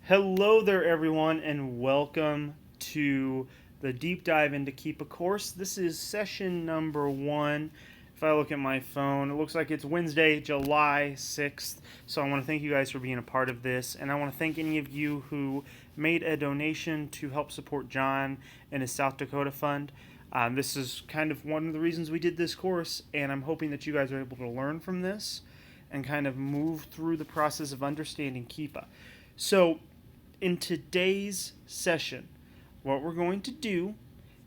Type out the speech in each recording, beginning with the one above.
Hello there, everyone, and welcome to the deep dive into Keepa course. This is session number 1. If I look at my phone, it looks like it's Wednesday, July 6th. So I want to thank you guys for being a part of this, and I want to thank any of you who made a donation to help support John and his South Dakota fund. This is kind of one of the reasons we did this course, and I'm hoping that you guys are able to learn from this and kind of move through the process of understanding Keepa. So in today's session, what we're going to do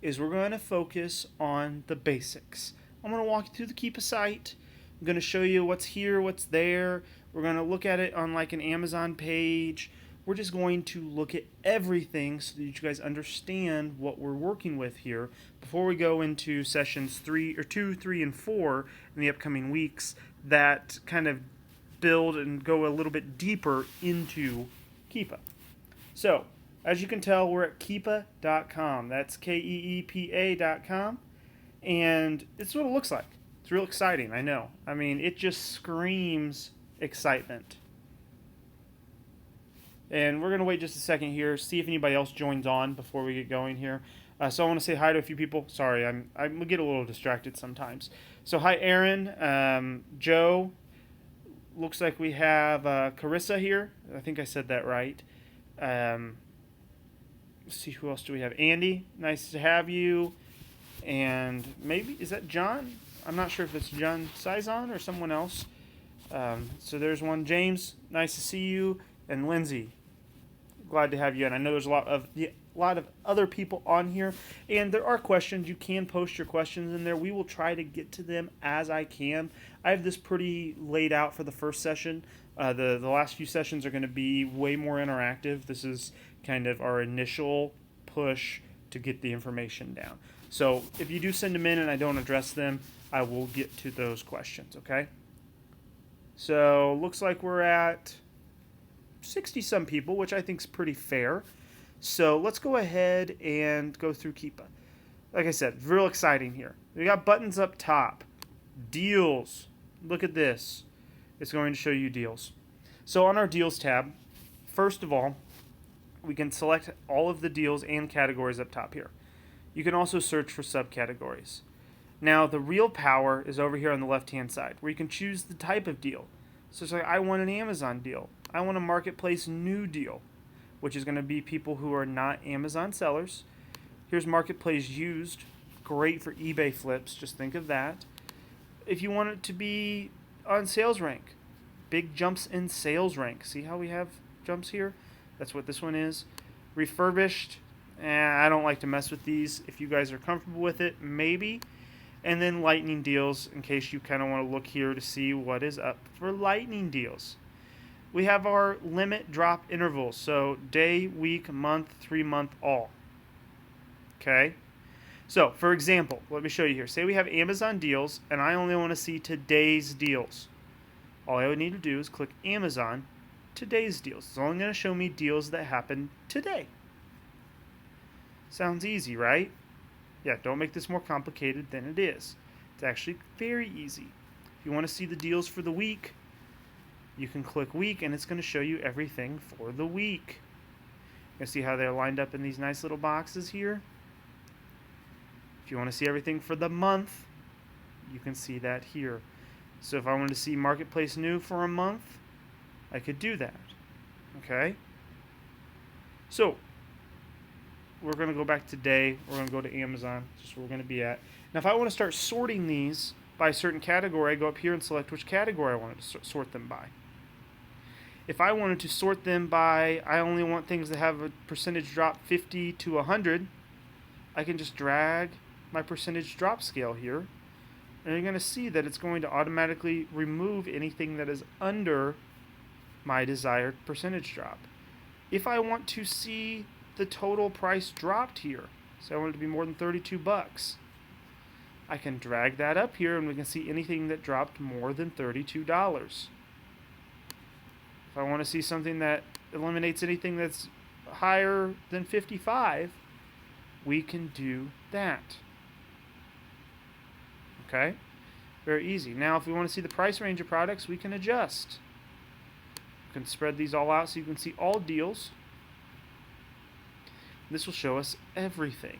is we're going to focus on the basics. I'm going to walk you through the Keepa site. I'm going to show you what's here, what's there. We're going to look at it on like an Amazon page. We're just going to look at everything so that you guys understand what we're working with here before we go into sessions 2, 3, and 4 in the upcoming weeks that kind of build and go a little bit deeper into Keepa. So, as you can tell, we're at Keepa.com. That's Keepa.com. And it's what it looks like. It's real exciting, I know. I mean, it just screams excitement. And we're going to wait just a second here, see if anybody else joins on before we get going here. So I want to say hi to a few people. Sorry, I get a little distracted sometimes. So hi, Aaron, Joe. Looks like we have Carissa here. I think I said that right. Let's see, who else do we have? Andy, nice to have you. And maybe, is that John? I'm not sure if it's John Sizon or someone else. So there's one. James, nice to see you. And Lindsay, glad to have you. And I know there's a lot of other people on here. And there are questions. You can post your questions in there. We will try to get to them as I can. I have this pretty laid out for the first session. The last few sessions are going to be way more interactive. This is kind of our initial push to get the information down. So if you do send them in and I don't address them, I will get to those questions, okay? So looks like we're at 60-some people, which I think is pretty fair. So let's go ahead and go through Keepa. Like I said, real exciting here. We got buttons up top. Deals. Look at this. It's going to show you deals. So on our deals tab, first of all, we can select all of the deals and categories up top here. You can also search for subcategories. Now the real power is over here on the left-hand side, where you can choose the type of deal. So it's like, I want an Amazon deal. I want a marketplace new deal, which is going to be people who are not Amazon sellers. Here's marketplace used, great for eBay flips, just think of that. If you want it to be on sales rank, big jumps in sales rank. See how we have jumps here? That's what this one is. Refurbished, I don't like to mess with these. If you guys are comfortable with it, maybe. And then lightning deals, in case you kind of want to look here to see what is up for lightning deals. We have our limit drop intervals, so day, week, month, 3-month, all. Okay? So, for example, let me show you here. Say we have Amazon deals, and I only want to see today's deals. All I would need to do is click Amazon, today's deals. It's only going to show me deals that happen today. Sounds easy, right? Yeah, don't make this more complicated than it is. It's actually very easy. If you want to see the deals for the week, you can click week, and it's going to show you everything for the week. You see how they're lined up in these nice little boxes here? If you want to see everything for the month, you can see that here. So if I wanted to see Marketplace New for a month, I could do that. Okay? So, we're going to go back today. We're going to go to Amazon. That's where we're going to be at. Now, if I want to start sorting these by a certain category, I go up here and select which category I want to sort them by. If I wanted to sort them by, I only want things that have a percentage drop 50 to 100, I can just drag my percentage drop scale here, and you're going to see that it's going to automatically remove anything that is under my desired percentage drop. If I want to see the total price dropped here, so I want it to be more than 32 bucks, I can drag that up here and we can see anything that dropped more than $32. If I want to see something that eliminates anything that's higher than 55, we can do that. Okay? Very easy. Now, if we want to see the price range of products, we can adjust. You can spread these all out so you can see all deals. This will show us everything.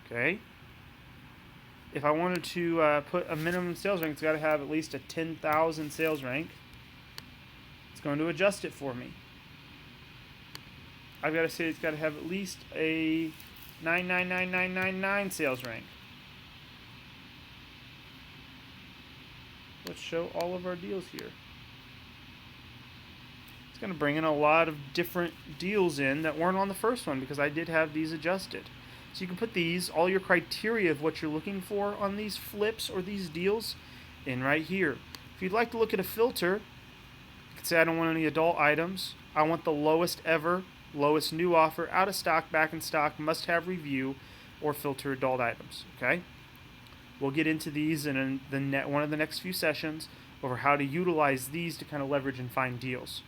Okay. If I wanted to put a minimum sales rank, it's got to have at least a 10,000 sales rank. It's going to adjust it for me. I've got to say it's got to have at least a 99999 sales rank. Let's show all of our deals here. It's going to bring in a lot of different deals in that weren't on the first one because I did have these adjusted. So you can put these, all your criteria of what you're looking for on these flips or these deals, in right here. If you'd like to look at a filter, you can say I don't want any adult items. I want the lowest ever, lowest new offer, out of stock, back in stock, must have review, or filter adult items. Okay? We'll get into these in one of the next few sessions over how to utilize these to kind of leverage and find deals.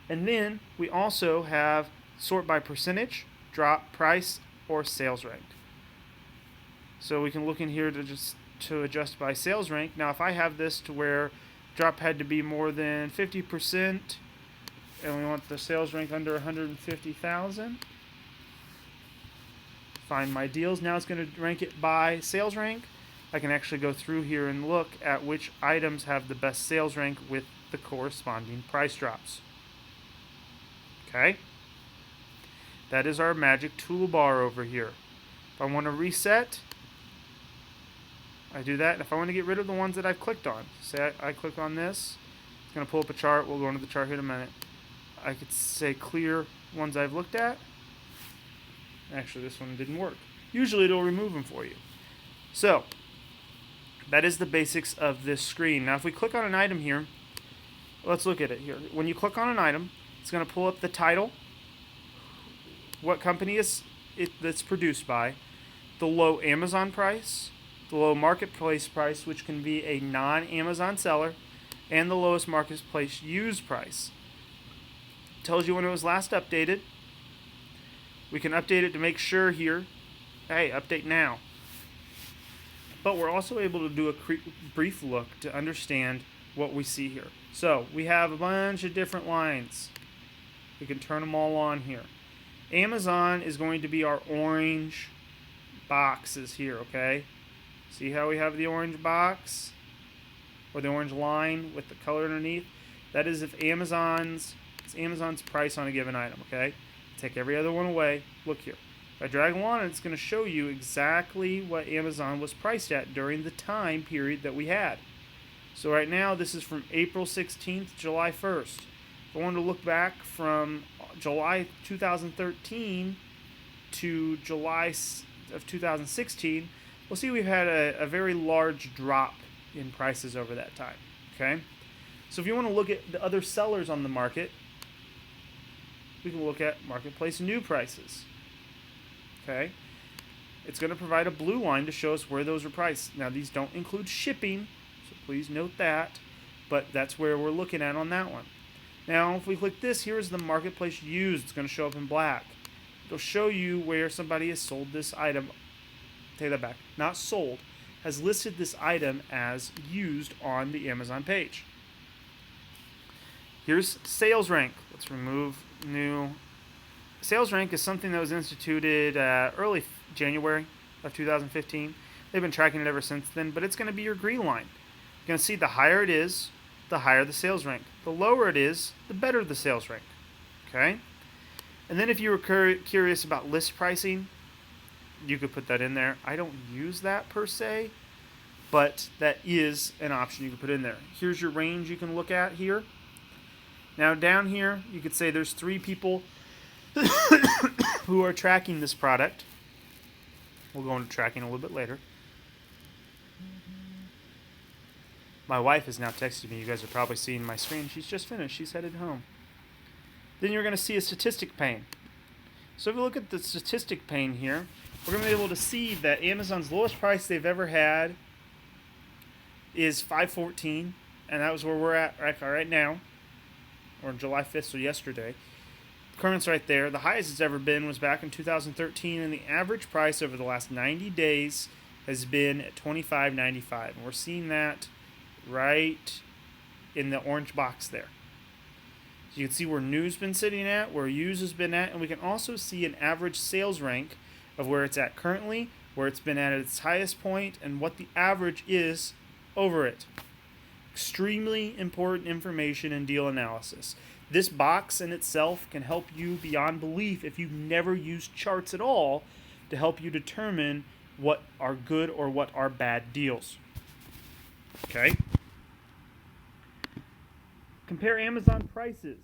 And then we also have sort by percentage, drop, price, or sales rank. So we can look in here to adjust by sales rank. Now if I have this to where drop had to be more than 50% and we want the sales rank under 150,000, find my deals. Now it's going to rank it by sales rank. I can actually go through here and look at which items have the best sales rank with the corresponding price drops. Okay? That is our magic toolbar over here. If I want to reset, I do that. And if I want to get rid of the ones that I've clicked on, say I click on this, it's going to pull up a chart. We'll go into the chart here in a minute. I could say clear ones I've looked at. Actually, this one didn't work. Usually it'll remove them for you. So, that is the basics of this screen. Now if we click on an item here, let's look at it here. When you click on an item, it's going to pull up the title, what company that's produced by, the low Amazon price, the low marketplace price, which can be a non-Amazon seller, and the lowest marketplace used price. It tells you when it was last updated. We can update it to make sure here, hey, update now. But we're also able to do a brief look to understand what we see here. So we have a bunch of different lines. We can turn them all on here. Amazon is going to be our orange boxes here, okay? See how we have the orange box? Or the orange line with the color underneath? That is it's Amazon's price on a given item, okay? Take every other one away. Look here. If I drag on it, it's going to show you exactly what Amazon was priced at during the time period that we had. So right now, this is from April 16th, July 1st. If I wanted to look back from July 2013 to July of 2016, we'll see we've had a very large drop in prices over that time. Okay, so if you want to look at the other sellers on the market, we can look at marketplace new prices. Okay, it's going to provide a blue line to show us where those are priced. Now these don't include shipping, so please note that, but that's where we're looking at on that one. Now, if we click this, here's the marketplace used. It's going to show up in black. It'll show you where somebody has sold this item. Take that back. Not sold. Has listed this item as used on the Amazon page. Here's sales rank. Let's remove new. Sales rank is something that was instituted early January of 2015. They've been tracking it ever since then, but it's going to be your green line. You're going to see the higher it is, the higher the sales rank. The lower it is, the better the sales rank. Okay? And then if you were curious about list pricing, you could put that in there. I don't use that per se, but that is an option you can put in there. Here's your range you can look at here. Now down here, you could say there's 3 people who are tracking this product. We'll go into tracking a little bit later. My wife is now texting me. You guys are probably seeing my screen. She's just finished. She's headed home. Then you're going to see a statistic pane. So if you look at the statistic pane here, we're going to be able to see that Amazon's lowest price they've ever had is $5.14, and that was where we're at right now, or July 5th, so yesterday. Current's right there. The highest it's ever been was back in 2013, and the average price over the last 90 days has been at $25.95, and we're seeing that right in the orange box there. You can see where new's been sitting at, where used has been at, and we can also see an average sales rank of where it's at currently, where it's been at its highest point, and what the average is over it. Extremely important information in deal analysis. This box in itself can help you beyond belief if you've never used charts at all to help you determine what are good or what are bad deals. Okay? Compare Amazon prices.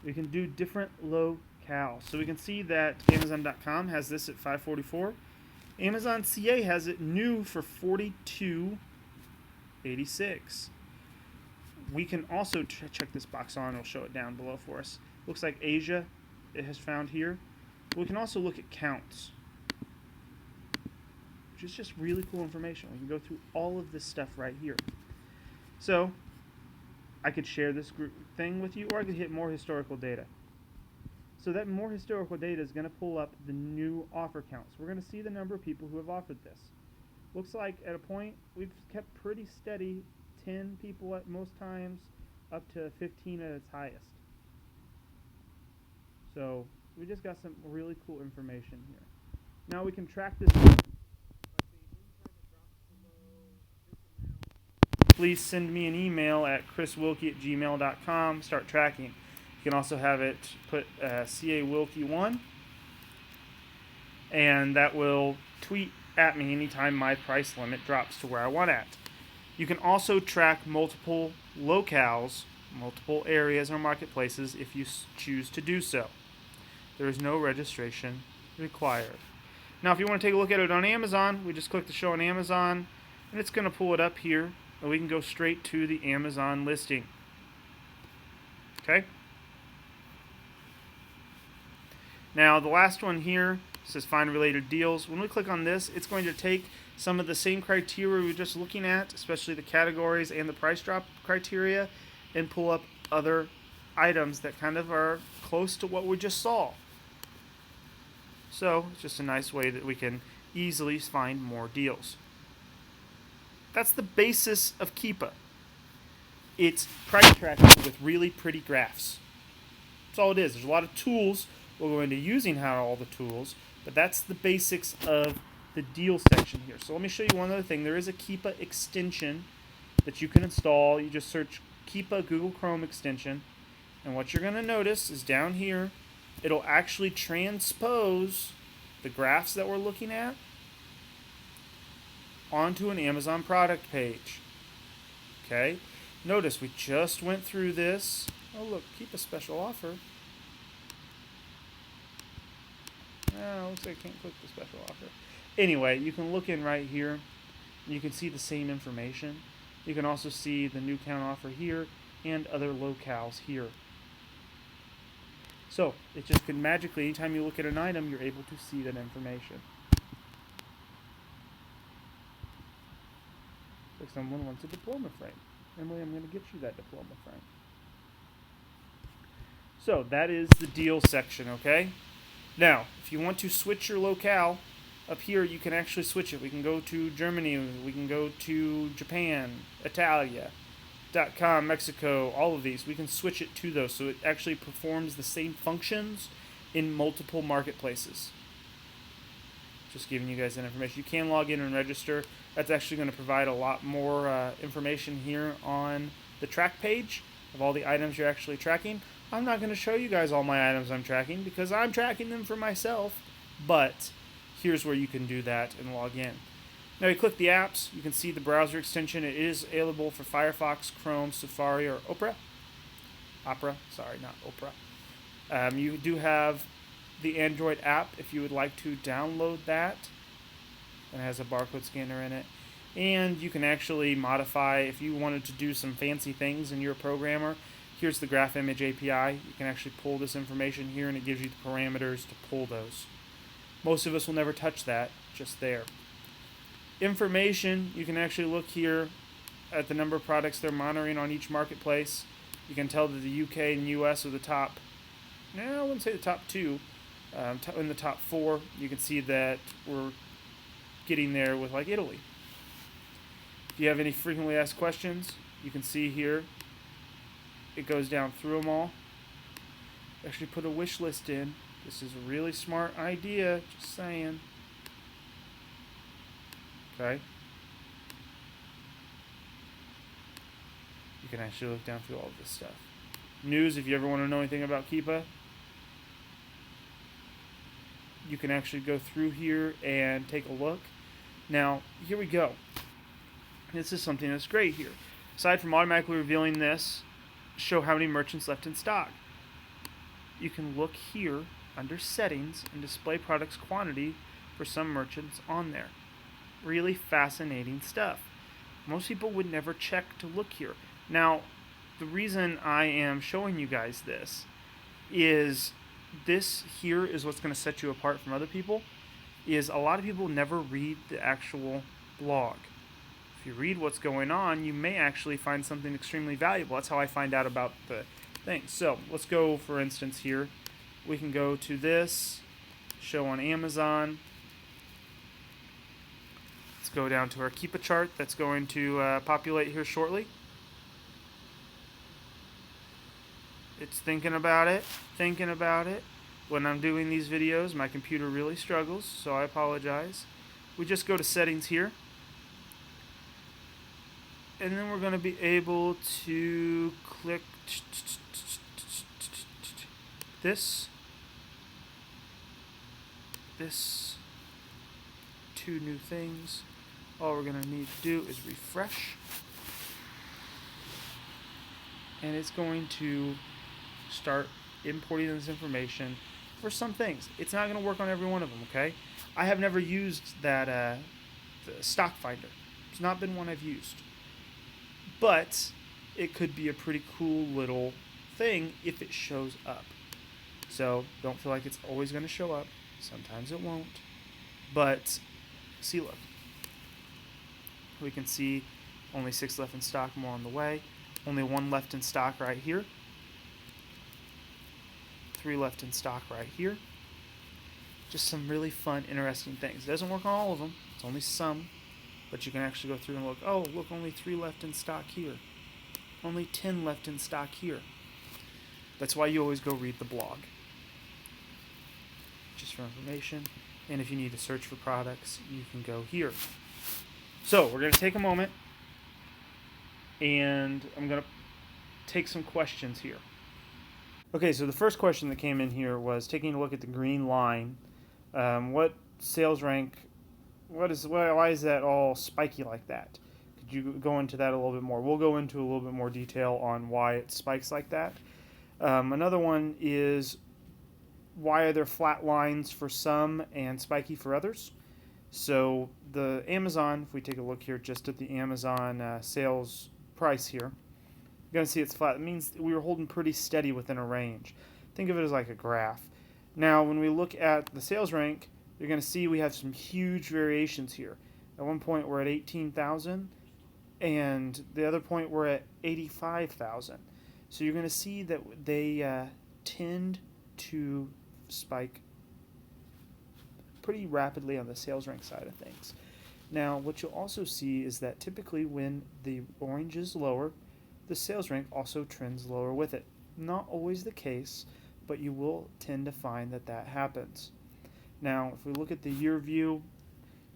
We can do different locales. So we can see that Amazon.com has this at $5.44. Amazon CA has it new for $42.86. We can also check this box on. It'll show it down below for us. Looks like Asia it has found here. We can also look at counts, which is just really cool information. We can go through all of this stuff right here. So I could share this thing with you, or I could hit more historical data. So that more historical data is going to pull up the new offer counts. We're going to see the number of people who have offered this. Looks like at a point we've kept pretty steady, 10 people at most times, up to 15 at its highest. So we just got some really cool information here. Now we can track this. Please send me an email at chriswilkey@gmail.com. Start tracking. You can also have it put CA Wilkey 1, and that will tweet at me anytime my price limit drops to where I want at. You can also track multiple locales, multiple areas or marketplaces if you choose to do so. There is no registration required. Now, if you want to take a look at it on Amazon, we just click the show on Amazon, and it's going to pull it up here, and we can go straight to the Amazon listing. Okay? Now, the last one here says find related deals. When we click on this, it's going to take some of the same criteria we were just looking at, especially the categories and the price drop criteria, and pull up other items that kind of are close to what we just saw. So it's just a nice way that we can easily find more deals. That's the basis of Keepa. It's price tracking with really pretty graphs. That's all it is. There's a lot of tools. We'll go into using all the tools, but that's the basics of the deal section here. So let me show you one other thing. There is a Keepa extension that you can install. You just search Keepa Google Chrome extension, and what you're going to notice is down here, it'll actually transpose the graphs that we're looking at onto an Amazon product page. Okay? Notice we just went through this. Oh look, Keepa special offer. Oh, looks like I can't click the special offer. Anyway, you can look in right here. You can see the same information. You can also see the new count offer here and other locales here. So it just can magically, anytime you look at an item, you're able to see that information. Like someone wants a diploma frame. Emily, I'm going to get you that diploma frame. So that is the deal section, okay? Now, if you want to switch your locale, up here you can actually switch it. We can go to Germany, we can go to Japan, Italia, .com, Mexico, all of these. We can switch it to those, so it actually performs the same functions in multiple marketplaces. Just giving you guys that information. You can log in and register. That's actually going to provide a lot more information here on the track page of all the items you're actually tracking. I'm not going to show you guys all my items I'm tracking because I'm tracking them for myself, but here's where you can do that and log in. Now you click the apps, you can see the browser extension. It is available for Firefox, Chrome, Safari, or Opera. Sorry, not Opera. You do have the Android app if you would like to download that. And it has a barcode scanner in it. And you can actually modify if you wanted to do some fancy things and you're a programmer. Here's the Graph Image API. You can actually pull this information here and it gives you the parameters to pull those. Most of us will never touch that, just there. Information, you can actually look here at the number of products they're monitoring on each marketplace. You can tell that the UK and US are the top, I wouldn't say the top two, in the top four. You can see that we're getting there with like Italy. If you have any frequently asked questions, you can see here it goes down through them all. Actually put a wish list in. This is a really smart idea, just saying. Okay. You can actually look down through all of this stuff. News, if you ever want to know anything about Keepa, you can actually go through here and take a look. Now, here we go. This is something that's great here. Aside from automatically revealing this, show how many merchants left in stock. You can look here under settings and display products quantity for some merchants on there. Really fascinating stuff. Most people would never check to look here. Now, the reason I am showing you guys this here is what's going to set you apart from other people, is a lot of people never read the actual blog. If you read what's going on, you may actually find something extremely valuable. That's how I find out about the thing. So let's go, for instance, here. We can go to this, show on Amazon. Let's go down to our Keepa chart that's going to populate here shortly. It's thinking about it. When I'm doing these videos, my computer really struggles, so I apologize. We just go to settings here. And then we're going to be able to click this, two new things. All we're going to need to do is refresh. And it's going to start importing this information for some things. It's not going to work on every one of them, okay? I have never used that the stock finder. It's not been one I've used. But it could be a pretty cool little thing if it shows up. So don't feel like it's always going to show up. Sometimes it won't. But see, look. We can see only 6 left in stock, more on the way. Only 1 left in stock right here. 3 left in stock right here. Just some really fun, interesting things. It doesn't work on all of them. It's only some. But you can actually go through and look. Oh, look, only 3 left in stock here. Only 10 left in stock here. That's why you always go read the blog. Just for information. And if you need to search for products, you can go here. So, we're going to take a moment. And I'm going to take some questions here. Okay, so the first question that came in here was taking a look at the green line. What sales rank... why is that all spiky like that? Could you go into that a little bit more? We'll go into a little bit more detail on why it spikes like that. Another one is, why are there flat lines for some and spiky for others? So the Amazon, if we take a look here just at the Amazon sales price here, you're going to see it's flat. It means we were holding pretty steady within a range. Think of it as like a graph. Now when we look at the sales rank, you're going to see we have some huge variations here. At one point we're at 18,000, and the other point we're at 85,000. So you're going to see that they tend to spike pretty rapidly on the sales rank side of things. Now what you'll also see is that typically when the orange is lower, the sales rank also trends lower with it. Not always the case, but you will tend to find that that happens. Now, if we look at the year view,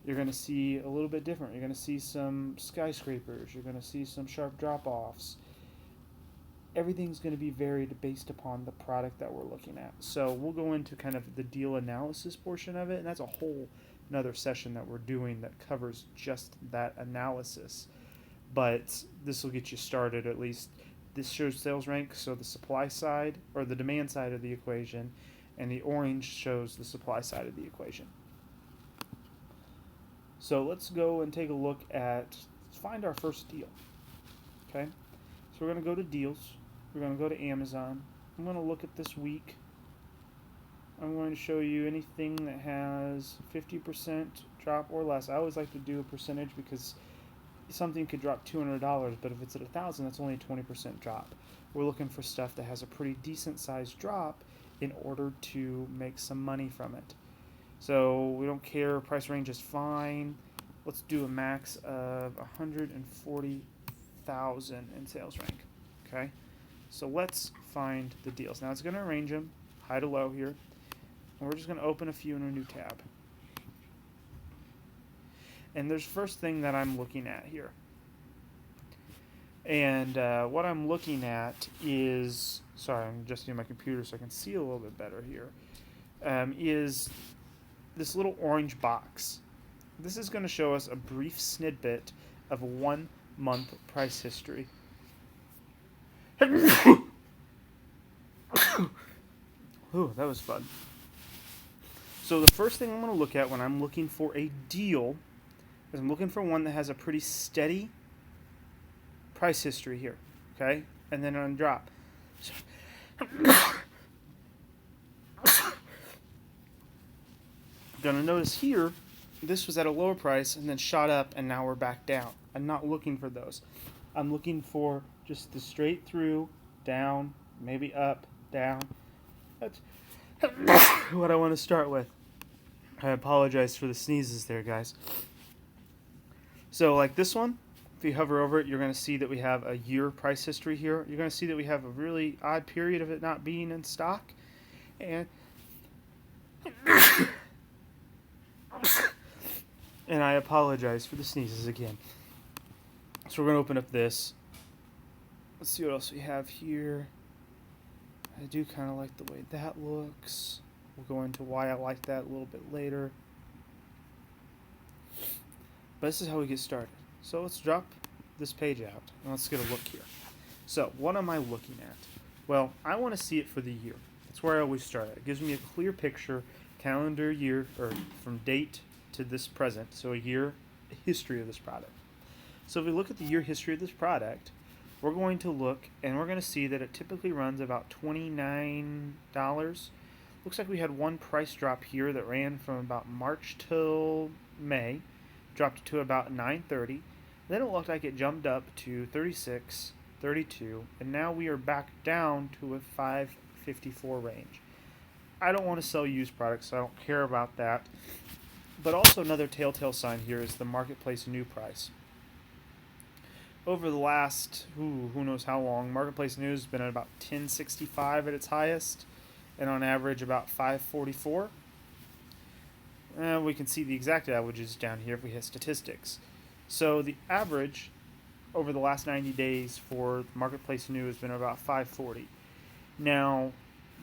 you're going to see a little bit different. You're going to see some skyscrapers. You're going to see some sharp drop-offs. Everything's going to be varied based upon the product that we're looking at. So we'll go into kind of the deal analysis portion of it, and that's a whole another session that we're doing that covers just that analysis. But this will get you started at least. This shows sales rank, so the supply side, or the demand side of the equation, and the orange shows the supply side of the equation. So let's go and take a look at, let's find our first deal. Okay, so we're going to go to deals. We're going to go to Amazon. I'm going to look at this week. I'm going to show you anything that has 50% drop or less. I always like to do a percentage because something could drop $200, but if it's at 1,000, that's only a 20% drop. We're looking for stuff that has a pretty decent sized drop in order to make some money from it. So we don't care, price range is fine. Let's do a max of 140,000 in sales rank. Okay, So let's find the deals. Now it's going to arrange them high to low here. And we're just going to open a few in a new tab. And there's first thing that I'm looking at here. And what I'm looking at is, sorry, I'm adjusting my computer so I can see a little bit better here, is this little orange box. This is going to show us a brief snippet of 1 month price history. Ooh, that was fun. So the first thing I'm going to look at when I'm looking for a deal is I'm looking for one that has a pretty steady price history here, okay? And then on drop. Gonna notice here, this was at a lower price and then shot up and now we're back down. I'm not looking for those. I'm looking for just the straight through, down, maybe up, down. That's what I want to start with. I apologize for the sneezes there, guys. So like this one, if you hover over it, you're going to see that we have a year price history here. You're going to see that we have a really odd period of it not being in stock. And I apologize for the sneezes again. So we're going to open up this. Let's see what else we have here. I do kind of like the way that looks. We'll go into why I like that a little bit later. But this is how we get started. So let's drop this page out and let's get a look here. So what am I looking at? Well, I want to see it for the year. That's where I always start at. It gives me a clear picture, calendar year, or from date to this present. So a year history of this product. So if we look at the year history of this product, we're going to look and we're going to see that it typically runs about $29. Looks like we had one price drop here that ran from about March till May, dropped to about $9.30. Then it looked like it jumped up to $36, $32, and now we are back down to a $5.54 range. I don't want to sell used products, so I don't care about that. But also another telltale sign here is the marketplace new price. Over the last, who knows how long, marketplace new has been at about $10.65 at its highest, and on average about $5.44. We can see the exact averages down here if we hit statistics. So the average over the last 90 days for marketplace new has been about $5.40. Now,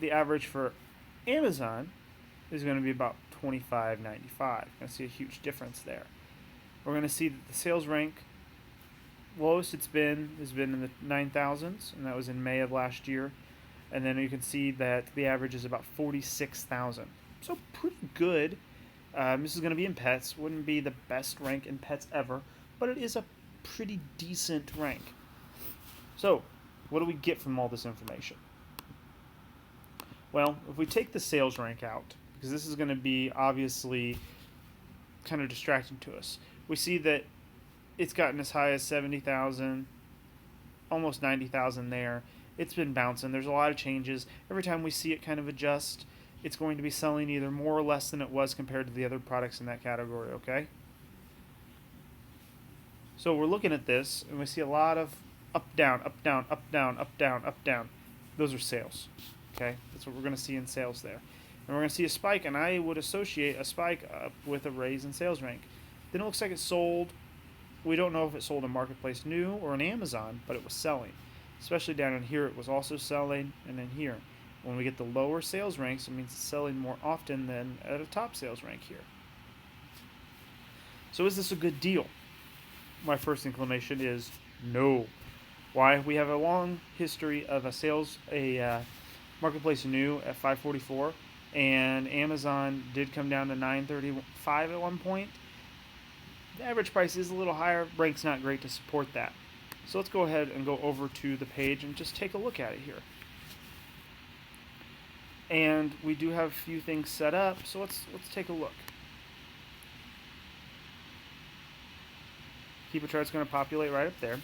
the average for Amazon is going to be about $25.95. You're going to see a huge difference there. We're going to see that the sales rank lowest has been in the 9,000s, and that was in May of last year. And then you can see that the average is about 46,000. So pretty good. This is going to be in pets. Wouldn't be the best rank in pets ever, but it is a pretty decent rank. So, what do we get from all this information? Well, if we take the sales rank out, because this is going to be obviously kind of distracting to us, we see that it's gotten as high as 70,000, almost 90,000 there. It's been bouncing. There's a lot of changes. Every time we see it kind of adjust, it's going to be selling either more or less than it was compared to the other products in that category, okay? So we're looking at this, and we see a lot of up, down, up, down, up, down, up, down, up, down. Those are sales, okay? That's what we're going to see in sales there. And we're going to see a spike, and I would associate a spike up with a raise in sales rank. Then it looks like it sold. We don't know if it sold in Marketplace New or in Amazon, but it was selling. Especially down in here, it was also selling, and in here. When we get the lower sales ranks, it means it's selling more often than at a top sales rank here. So is this a good deal? My first inclination is no. Why? We have a long history of a Marketplace New at $5.44, and Amazon did come down to $9.35 at one point. The average price is a little higher. Rank's not great to support that. So let's go ahead and go over to the page and just take a look at it here. And we do have a few things set up, so let's take a look. Keepa chart's going to populate right up there.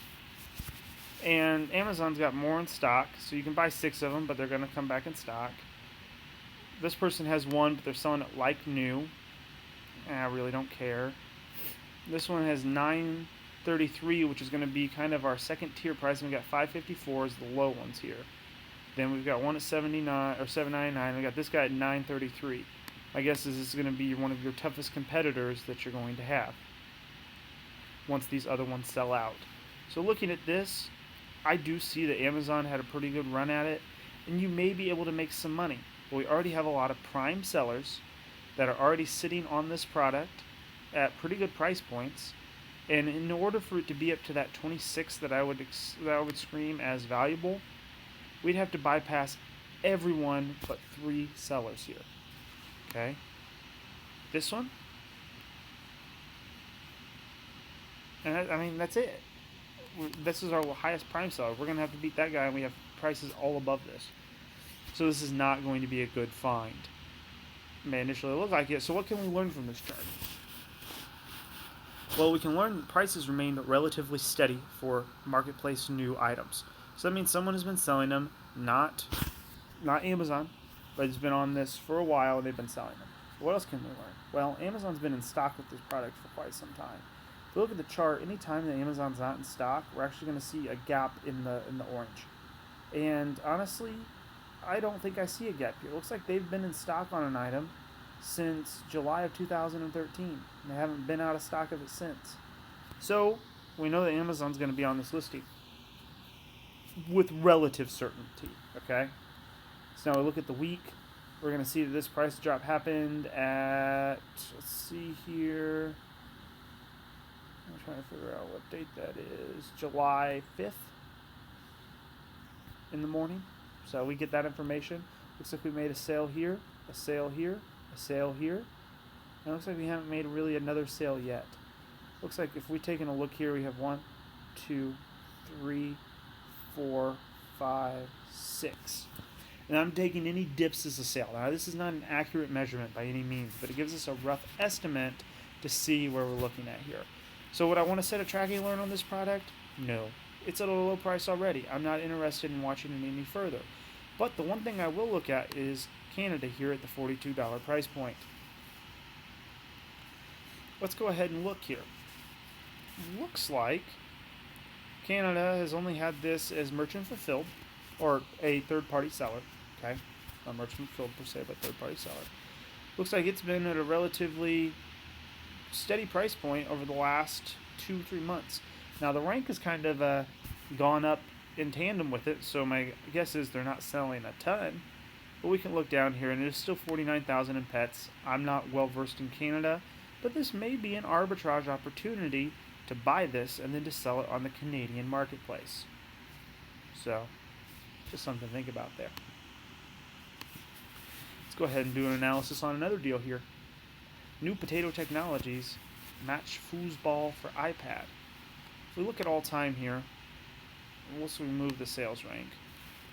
And Amazon's got more in stock, so you can buy 6 of them, but they're going to come back in stock. This person has 1, but they're selling it like new. I really don't care. This one has 9 933, which is going to be kind of our second tier price, and we got 554 is the low ones here. Then we've got one at 79 or 799. We got this guy at 933. My guess is this is going to be one of your toughest competitors that you're going to have once these other ones sell out. So looking at this, I do see that Amazon had a pretty good run at it, and you may be able to make some money. But we already have a lot of prime sellers that are already sitting on this product at pretty good price points. And in order for it to be up to that 26 that I would scream as valuable, we'd have to bypass everyone but 3 sellers here. Okay? This one. And I mean, that's it. This is our highest prime seller. We're going to have to beat that guy, and we have prices all above this. So this is not going to be a good find. It may initially look like it. So what can we learn from this chart? Well, we can learn that prices remain relatively steady for marketplace new items. So that means someone has been selling them, not Amazon, but it's been on this for a while and they've been selling them. What else can we learn? Well, Amazon's been in stock with this product for quite some time. If you look at the chart, anytime that Amazon's not in stock, we're actually going to see a gap in the orange. And honestly, I don't think I see a gap here. It looks like they've been in stock on an item since July of 2013. They haven't been out of stock of it since. So we know that Amazon's going to be on this listing with relative certainty. Okay. So now we look at the week. We're going to see that this price drop happened at, let's see here. I'm trying to figure out what date that is. July 5th in the morning. So we get that information. Looks like we made a sale here, a sale here, a sale here. And it looks like we haven't made really another sale yet. Looks like if we're taking a look here, we have 1, 2, 3, 4, 5, 6. And I'm taking any dips as a sale. Now, this is not an accurate measurement by any means, but it gives us a rough estimate to see where we're looking at here. So would I want to set a tracking alert on this product? No. It's at a low price already. I'm not interested in watching it any further. But the one thing I will look at is Canada here at the $42 price point. Let's go ahead and look here. Looks like Canada has only had this as merchant fulfilled, or a third-party seller. Okay, not merchant fulfilled per se, but third-party seller. Looks like it's been at a relatively steady price point over the last 2-3 months. Now the rank has kind of gone up in tandem with it, so my guess is they're not selling a ton. But we can look down here, and it is still 49,000 in pets. I'm not well versed in Canada, but this may be an arbitrage opportunity to buy this and then to sell it on the Canadian marketplace. So, just something to think about there. Let's go ahead and do an analysis on another deal here. New potato technologies match foosball for iPad. If we look at all time here, once we remove the sales rank,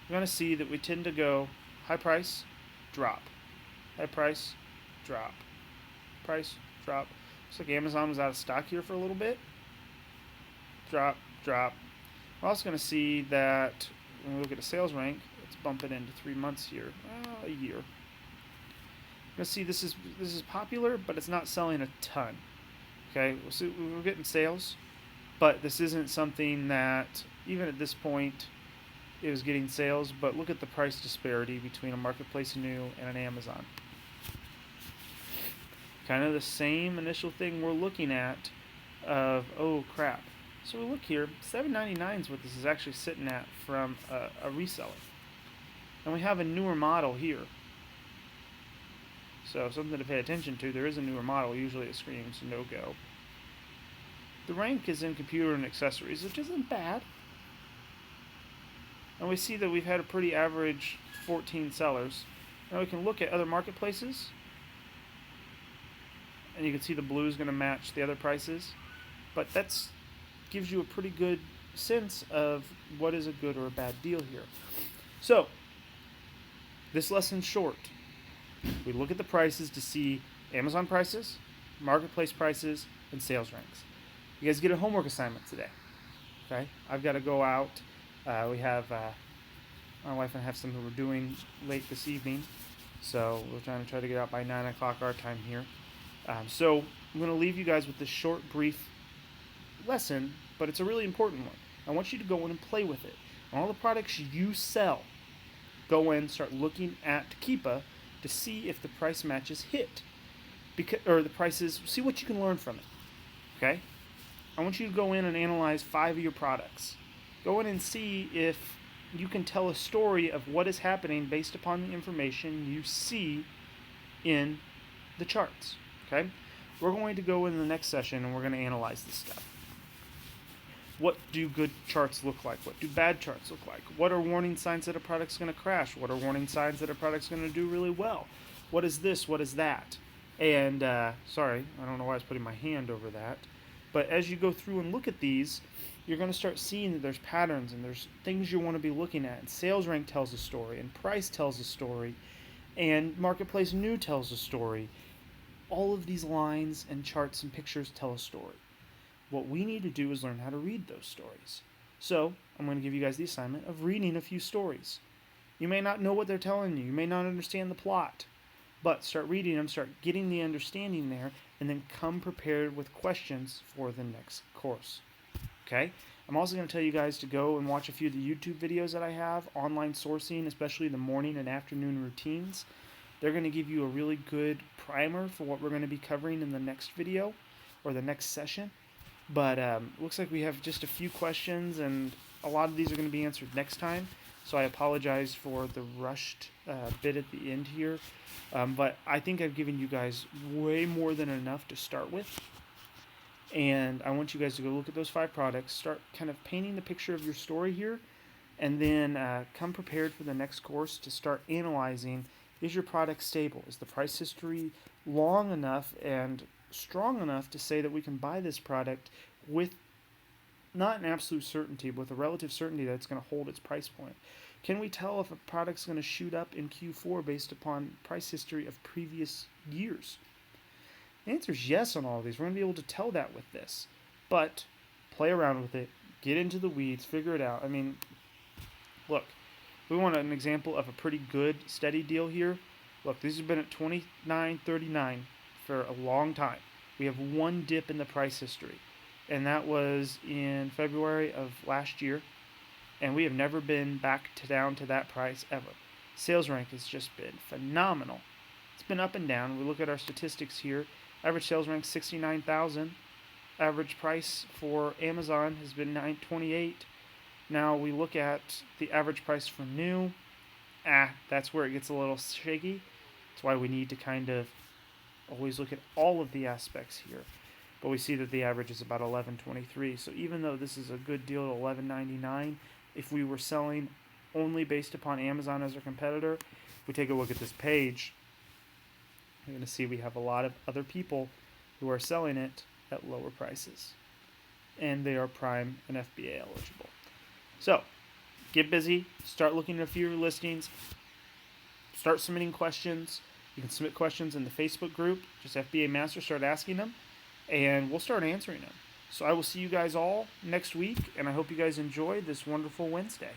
we're going to see that we tend to go high price, drop. High price, drop. Price, drop. Looks like Amazon was out of stock here for a little bit. Drop, drop. We're also going to see that when we look at the sales rank, let's bump it into 3 months here. A year. We're going to see this is popular, but it's not selling a ton. Okay, we're getting sales, but this isn't something that, even at this point, it was getting sales. But look at the price disparity between a marketplace new and an Amazon. Kind of the same initial thing we're looking at of, oh crap. So we look here, $7.99 is what this is actually sitting at from a reseller. And we have a newer model here. So something to pay attention to. There is a newer model. Usually it screams no-go. The rank is in computer and accessories, which isn't bad. And we see that we've had a pretty average 14 sellers. Now we can look at other marketplaces. And you can see the blue is going to match the other prices. But that's gives you a pretty good sense of what is a good or a bad deal here. So, this lesson's short. We look at the prices to see Amazon prices, marketplace prices, and sales ranks. You guys get a homework assignment today. Okay? I've got to go out. We have my wife and I have something we're doing late this evening. So, we're trying to get out by 9 o'clock our time here. So, I'm going to leave you guys with this short, brief lesson, but it's a really important one. I want you to go in and play with it. On all the products you sell, go in, start looking at Keepa to see if the price matches hit. Or the prices, see what you can learn from it. Okay? I want you to go in and analyze 5 of your products. Go in and see if you can tell a story of what is happening based upon the information you see in the charts. Okay? We're going to go in the next session and we're going to analyze this stuff. What do good charts look like? What do bad charts look like? What are warning signs that a product's going to crash? What are warning signs that a product's going to do really well? What is this? What is that? And, sorry, I don't know why I was putting my hand over that. But as you go through and look at these, you're going to start seeing that there's patterns and there's things you want to be looking at. And sales rank tells a story, and price tells a story, and marketplace new tells a story. All of these lines and charts and pictures tell a story. What we need to do is learn how to read those stories. So I'm going to give you guys the assignment of reading a few stories. You may not know what they're telling you. You may not understand the plot. But start reading them, start getting the understanding there, and then come prepared with questions for the next course. Okay? I'm also going to tell you guys to go and watch a few of the YouTube videos that I have, online sourcing, especially the morning and afternoon routines. They're going to give you a really good primer for what we're going to be covering in the next video or the next session. But looks like we have just a few questions, and a lot of these are going to be answered next time. So I apologize for the rushed bit at the end here. But I think I've given you guys way more than enough to start with. And I want you guys to go look at those 5 products, start kind of painting the picture of your story here, and then come prepared for the next course to start analyzing, is your product stable? Is the price history long enough and strong enough to say that we can buy this product with not an absolute certainty, but with a relative certainty that it's going to hold its price point? Can we tell if a product's going to shoot up in Q4 based upon price history of previous years? The answer is yes on all of these. We're going to be able to tell that with this. But play around with it, get into the weeds, figure it out. I mean, look, we want an example of a pretty good, steady deal here. Look, these have been at $29.39 for a long time. We have one dip in the price history, and that was in February of last year, and we have never been back down to that price ever. Sales rank has just been phenomenal. It's been up and down. We look at our statistics here. Average sales rank 69,000. Average price for Amazon has been $9.28. Now we look at the average price for new. That's where it gets a little shaky. That's why we need to kind of always look at all of the aspects here. But we see that the average is about $11.23. So even though this is a good deal at $11.99, if we were selling only based upon Amazon as our competitor, if we take a look at this page, you're going to see we have a lot of other people who are selling it at lower prices. And they are Prime and FBA eligible. So, get busy, start looking at a few listings, start submitting questions. You can submit questions in the Facebook group, just FBA Master, start asking them, and we'll start answering them. So I will see you guys all next week, and I hope you guys enjoy this wonderful Wednesday.